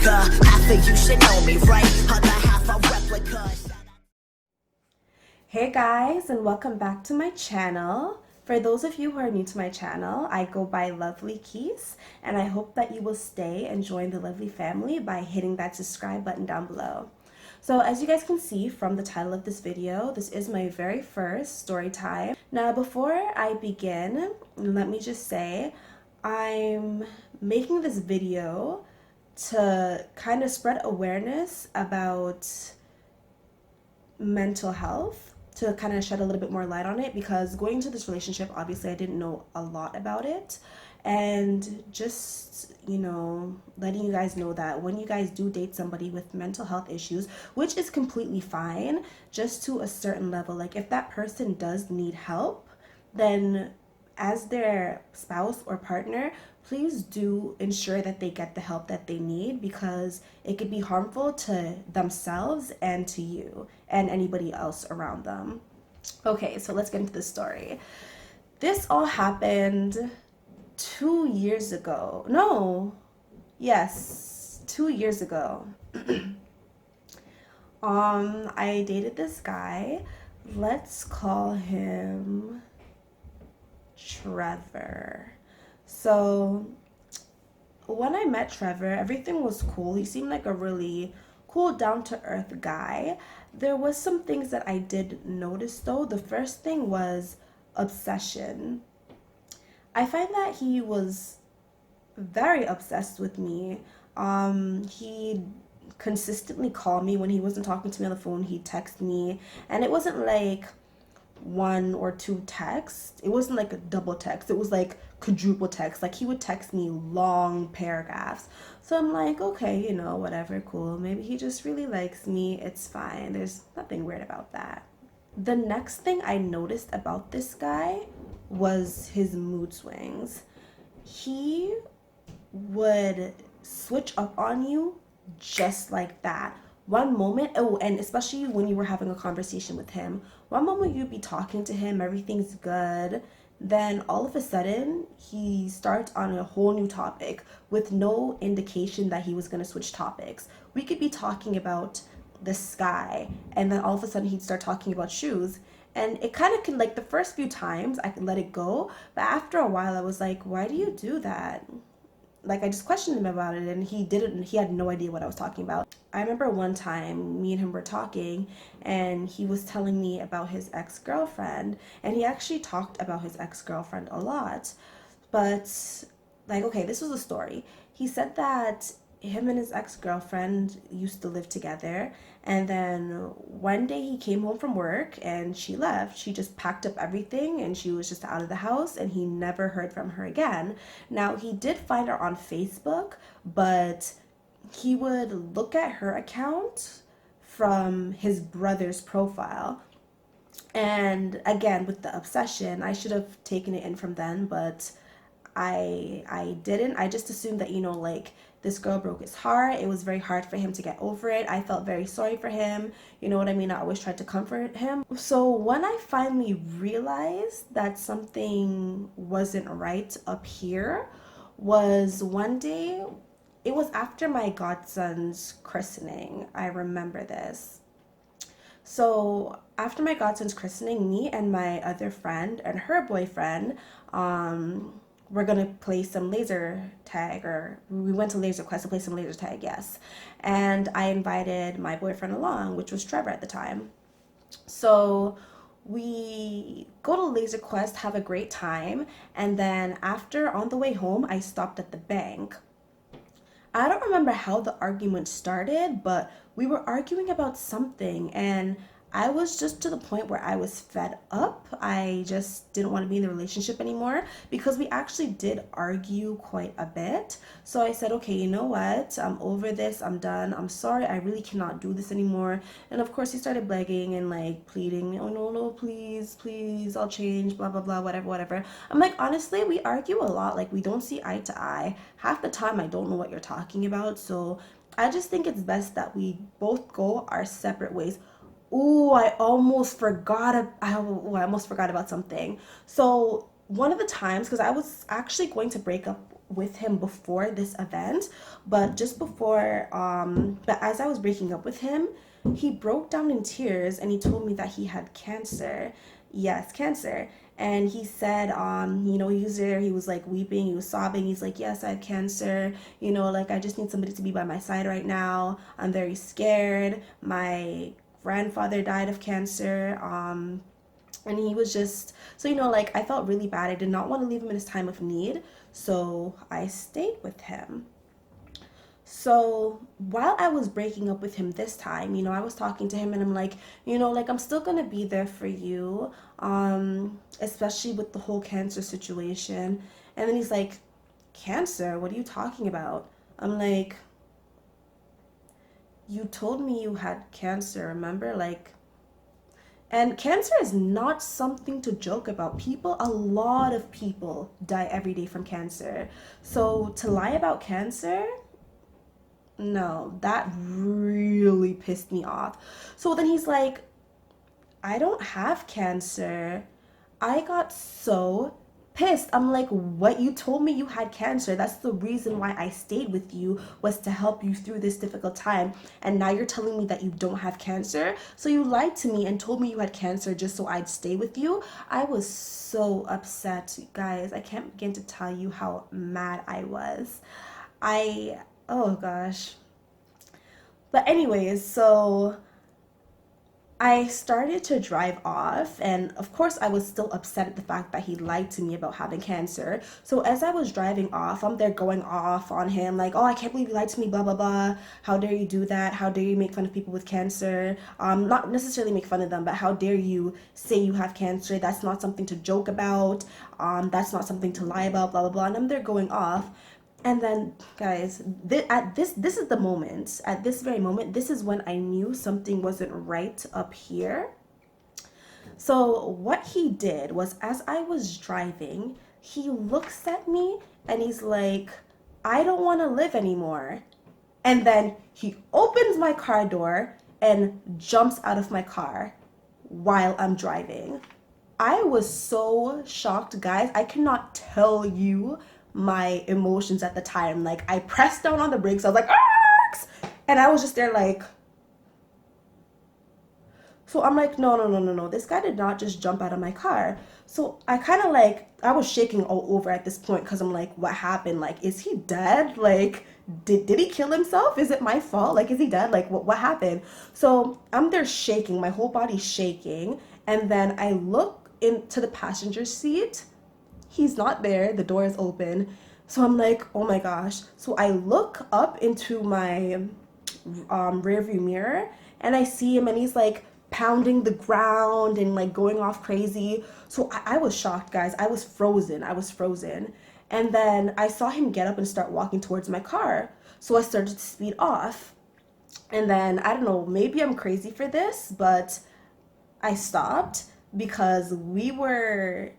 Africa. Half of you should know me, right? Other half a replica. Hey guys, and welcome back to my channel. For those of you who are new to my channel, I go by Lovely Keys, and I hope that you will stay and join the Lovely family by hitting that subscribe button down below. So as you guys can see from the title of this video, this is my very first story time. Now before I begin, let me just say I'm making this video to kind of spread awareness about mental health, to kind of shed a little bit more light on it, because going into this relationship, obviously I didn't know a lot about it, and just, you know, letting you guys know that when you guys do date somebody with mental health issues, which is completely fine, just to a certain level, like if that person does need help, then as their spouse or partner, please do ensure that they get the help that they need, because it could be harmful to themselves and to you and anybody else around them. Okay, so let's get into the story. This all happened 2 years ago. No, yes, 2 years ago. I dated this guy. Let's call him Trevor. So when I met Trevor, everything was cool. He seemed like a really cool, down-to-earth guy. There was some things that I did notice though. The first thing was obsession. I find that he was very obsessed with me. He consistently called me when he wasn't talking to me on the phone. He'd text me, and it wasn't like one or two texts. It wasn't like a double text. It was like quadruple text. Like he would text me long paragraphs. So I'm like, okay, you know, whatever, cool. Maybe he just really likes me. It's fine. There's nothing weird about that. The next thing I noticed about this guy was his mood swings. He would switch up on you just like that. One moment, oh, and especially when you were having a conversation with him, one moment you'd be talking to him, everything's good, then all of a sudden he starts on a whole new topic with no indication that he was going to switch topics. We could be talking about the sky, and then all of a sudden he'd start talking about shoes. And it kind of can, like, the first few times I could let it go, but after a while I was like, why do you do that? Like, I just questioned him about it, and he had no idea what I was talking about. I remember one time me and him were talking, and he was telling me about his ex-girlfriend, and he actually talked about his ex-girlfriend a lot. But, like, okay, this was a story. He said that him and his ex-girlfriend used to live together, and then one day he came home from work and she left. She just packed up everything and she was just out of the house, and he never heard from her again. Now, he did find her on Facebook, but he would look at her account from his brother's profile. And again, with the obsession, I should have taken it in from then, but I didn't. I just assumed that, you know, like, this girl broke his heart. It was very hard for him to get over it. I felt very sorry for him. You know what I mean? I always tried to comfort him. So when I finally realized that something wasn't right up here was one day. It was after my godson's christening. I remember this. So after my godson's christening, me and my other friend and her boyfriend, we're gonna play some laser tag, or we went to Laser Quest to play some laser tag, yes. And I invited my boyfriend along, which was Trevor at the time. So we go to Laser Quest, have a great time, and then after, on the way home, I stopped at the bank. I don't remember how the argument started, but we were arguing about something, and I was just to the point where I was fed up. I just didn't want to be in the relationship anymore, because we actually did argue quite a bit. So I said, okay, you know what? I'm over this. I'm done. I'm sorry. I really cannot do this anymore. And of course, he started begging and like pleading, oh, no, no, please, please, I'll change, blah, blah, blah, whatever, whatever. I'm like, honestly, we argue a lot. Like, we don't see eye to eye. Half the time, I don't know what you're talking about. So I just think it's best that we both go our separate ways. Ooh, I almost forgot. I almost forgot about something. So one of the times, because I was actually going to break up with him before this event, but just before, but as I was breaking up with him, he broke down in tears and he told me that he had cancer. Yes, cancer. And he said, he was there, he was like weeping, he was sobbing. He's like, yes, I have cancer. Like, I just need somebody to be by my side right now. I'm very scared. My grandfather died of cancer. And he was just, so, like, I felt really bad. I did not want to leave him in his time of need. So I stayed with him. So while I was breaking up with him this time, I was talking to him and I'm like, like, I'm still gonna be there for you, especially with the whole cancer situation. And then he's like, cancer? What are you talking about? I'm like, you told me you had cancer, remember? Like, and cancer is not something to joke about. A lot of people die every day from cancer. So to lie about cancer, no, that really pissed me off. So then he's like, I don't have cancer. I got so pissed. I'm like, what? You told me you had cancer. That's the reason why I stayed with you, was to help you through this difficult time. And now you're telling me that you don't have cancer? So you lied to me and told me you had cancer just so I'd stay with you? I was so upset, guys. I can't begin to tell you how mad I was. Oh gosh. But anyways, so I started to drive off, and of course, I was still upset at the fact that he lied to me about having cancer. So, as I was driving off, I'm there going off on him, like, oh, I can't believe you lied to me, blah, blah, blah. How dare you do that? How dare you make fun of people with cancer? Not necessarily make fun of them, but how dare you say you have cancer? That's not something to joke about. That's not something to lie about, blah, blah, blah. And I'm there going off. And then, guys, this is the moment. At this very moment, this is when I knew something wasn't right up here. So what he did was, as I was driving, he looks at me and he's like, I don't want to live anymore. And then he opens my car door and jumps out of my car while I'm driving. I was so shocked, guys. I cannot tell you my emotions at the time. Like, I pressed down on the brakes. I was like, arks! And I was just there like, so I'm like, no, no, no, no, no. This guy did not just jump out of my car. So I kind of like, I was shaking all over at this point because I'm like, what happened? Like, is he dead? Like, did he kill himself? Is it my fault? Like, is he dead? Like, what happened? So I'm there shaking, my whole body's shaking. And then I look into the passenger seat. He's not there. The door is open. So I'm like, oh my gosh. So I look up into my rear view mirror and I see him and he's like pounding the ground and like going off crazy. So I was shocked, guys. I was frozen. I was frozen. And then I saw him get up and start walking towards my car. So I started to speed off. And then I don't know, maybe I'm crazy for this, but I stopped because we were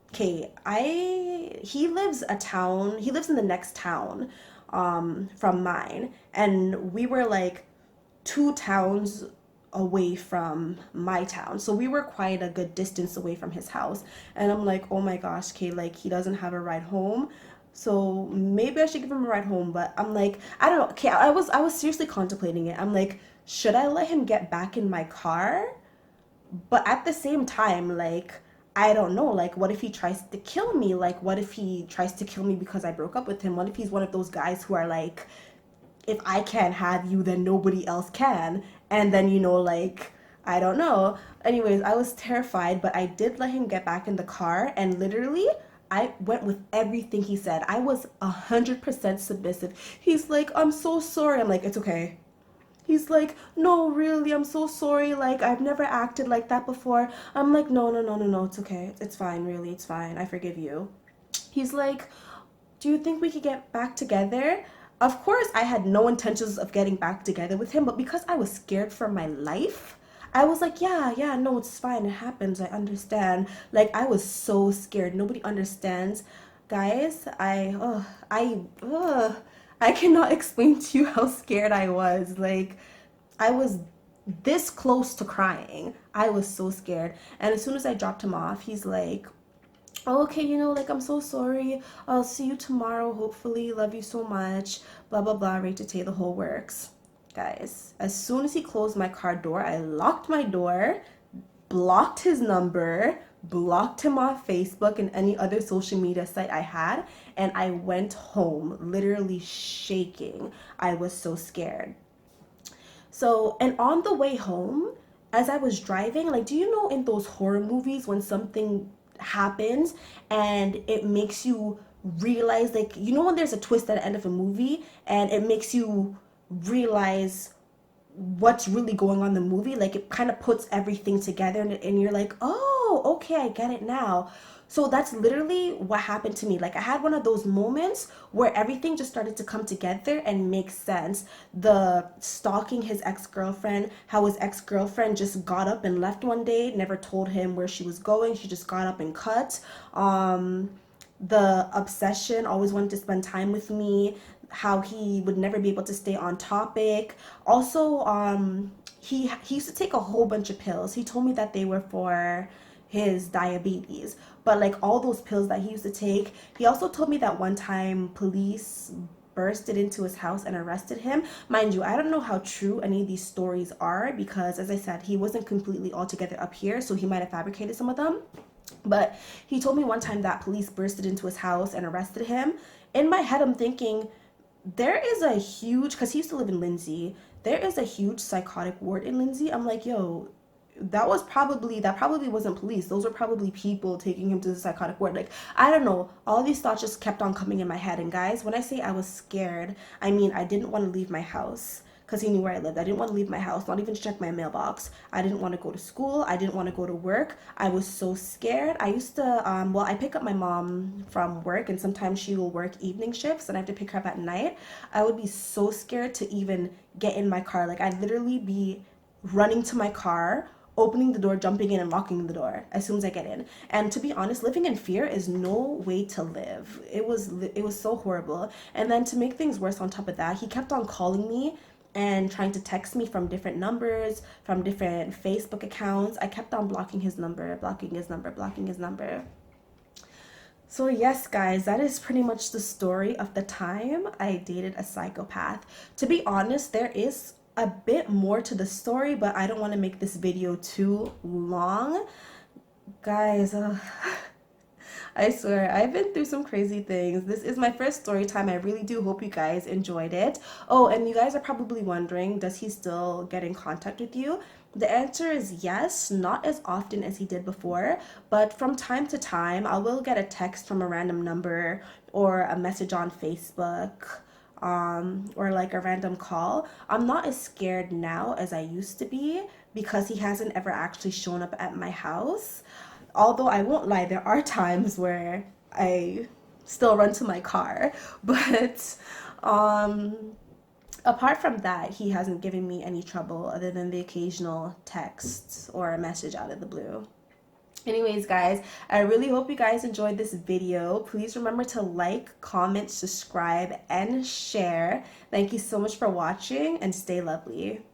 okay. He lives in the next town from mine, and we were like 2 towns away from my town. So we were quite a good distance away from his house. And I'm like, oh my gosh, okay, like he doesn't have a ride home. So maybe I should give him a ride home, but I'm like, I don't know. Okay, I was seriously contemplating it. I'm like, should I let him get back in my car? But at the same time, like, I don't know, like, what if he tries to kill me? Like, what if he tries to kill me because I broke up with him? What if he's one of those guys who are like, if I can't have you, then nobody else can? And then, like, I don't know. Anyways, I was terrified, but I did let him get back in the car, and literally, I went with everything he said. I was 100% submissive. He's like, I'm so sorry. I'm like, it's okay. He's like, no, really, I'm so sorry. Like, I've never acted like that before. I'm like, no, no, no, no, no, it's okay. It's fine, really, it's fine. I forgive you. He's like, do you think we could get back together? Of course, I had no intentions of getting back together with him, but because I was scared for my life, I was like, yeah, yeah, no, it's fine. It happens. I understand. Like, I was so scared. Nobody understands. Guys, I cannot explain to you how scared I was. Like, I was this close to crying. I was so scared. And as soon as I dropped him off, he's like, "Oh, okay, you know, like, I'm so sorry. I'll see you tomorrow, hopefully. Love you so much. Blah, blah, blah. Rate to Tay, the whole works." Guys, as soon as he closed my car door, I locked my door, blocked his number, blocked him off Facebook and any other social media site I had, and I went home literally shaking. I was so scared. So, and on the way home, as I was driving, like, do you know in those horror movies when something happens and it makes you realize, like, you know, when there's a twist at the end of a movie and it makes you realize what's really going on in the movie, like it kind of puts everything together, and you're like, oh, okay, I get it now. So that's literally what happened to me. Like I had one of those moments where everything just started to come together and make sense. The stalking his ex-girlfriend, how his ex-girlfriend just got up and left one day, never told him where she was going, she just got up and cut. The obsession, always wanted to spend time with me, how he would never be able to stay on topic. Also, he used to take a whole bunch of pills. He told me that they were for his diabetes, but like all those pills that he used to take. He also told me that one time police bursted into his house and arrested him. Mind you, I don't know how true any of these stories are because, as I said, he wasn't completely altogether up here, so he might have fabricated some of them. But he told me one time that police bursted into his house and arrested him. In my head, I'm thinking, there is a huge, because he used to live in Lindsay, there is a huge psychotic ward in Lindsay. I'm like, yo, that probably wasn't police. Those were probably people taking him to the psychotic ward. Like, I don't know. All these thoughts just kept on coming in my head. And guys, when I say I was scared, I mean I didn't want to leave my house because he knew where I lived. I didn't want to leave my house, not even to check my mailbox. I didn't want to go to school. I didn't want to go to work. I was so scared. I used to, well, I pick up my mom from work, and sometimes she will work evening shifts, and I have to pick her up at night. I would be so scared to even get in my car. Like, I'd literally be running to my car, opening the door, jumping in, and locking the door as soon as I get in. And to be honest, living in fear is no way to live. It was so horrible. And then to make things worse on top of that, he kept on calling me and trying to text me from different numbers, from different Facebook accounts. I kept on blocking his number, blocking his number, blocking his number. So, yes, guys, that is pretty much the story of the time I dated a psychopath. To be honest, there is a bit more to the story, but I don't want to make this video too long. Guys, I swear, I've been through some crazy things. This is my first story time. I really do hope you guys enjoyed it. Oh, and you guys are probably wondering, does he still get in contact with you? The answer is yes, not as often as he did before, but from time to time, I will get a text from a random number or a message on Facebook, or like a random call. I'm not as scared now as I used to be because he hasn't ever actually shown up at my house. Although I won't lie, there are times where I still run to my car, but um, apart from that, he hasn't given me any trouble other than the occasional text or a message out of the blue. Anyways, guys, I really hope you guys enjoyed this video. Please remember to like, comment, subscribe, and share. Thank you so much for watching, and stay lovely.